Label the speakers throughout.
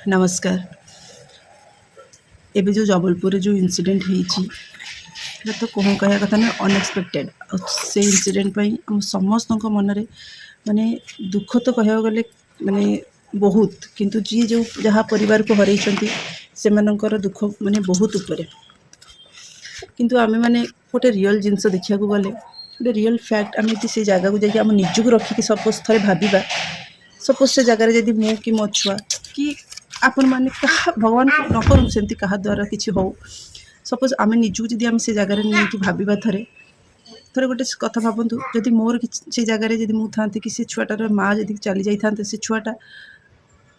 Speaker 1: नमस्कार। एबे जो जबलपुर जो इनसीडेंट होईची तो कौन कह कथा ना अनएक्सपेक्टेड से इनसीडेंट आम समस्त मन माने दुख तो कह गले माने बहुत किंतु जी जो जहाँ परिवार को हर से दुख माने बहुत उपरे किंतु आमे माने गोटे रियल जिनस देखा गले गोटे रियल फैक्ट आम से जगह को जाकि आम निजक रखिक सपोज थे भाविबा सपोज से जगार जदि मु कि मो छुआ कि आपण मैंने क्या भगवान न करूँ सेमती क्या द्वारा किसी हो सपोज आम निजू जदि आम से जगार नहीं भाविबा थे थे गोटे कथा भावतु जदि मोर से जगार जदि मुझे था कि से छुआटार माँ जदि चली जाता से छुआटा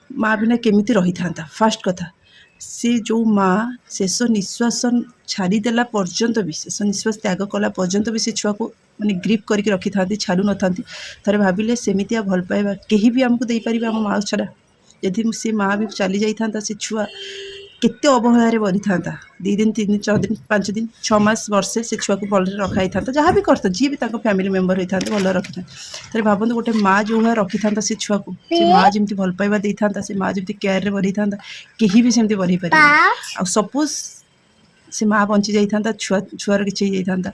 Speaker 1: माँ बिना केमिति रही था फास्ट कथा सी जो माँ शेष निश्वास छाड़देला पर्यंत भी शेष निश्वास त्याग कला पर्यंत भी से छुआ को माने ग्रिप करके रखी था छाड़ू न था थे भाविले सेमितिया भल पाइबा कहीं भी आमको दे पारे आम माँ छड़ा यदि से माँ भी चली जाता से छुआ केते अवहेलार बढ़ी था 2 दिन 3 दिन 4 दिन 5 दिन 6 मास वर्षे से छुआ को भल रखाई था जहाँ भी करता जी भी फैमिली मेम्बर होता भल रखी था थे भावतु गोटे माँ जो भाई रखी था से छुआ को से माँ जमी भल पाइबा दे था से माँ जमी केयर बढ़ी था कहीं भी सेमती बढ़ी पारे आ सपोज से माँ बंची जाता छुआ छुआर किसी जाता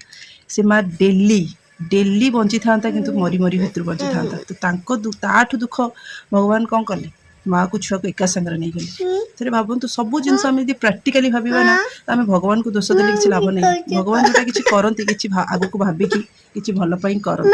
Speaker 1: से माँ डेली बंची था कि मरी मरी भितर बंची था तो ताठू दुख भगवान कौन कले माँ को छुआ को एका संगे नहीं गले थे भावतु सब जिन प्राक्टिकाली भाविबा ना आम भगवान को दोष देले किसी लाभ नहीं भगवान जोटा किसी करती किसी आगू को भाविकी किसी भल करते।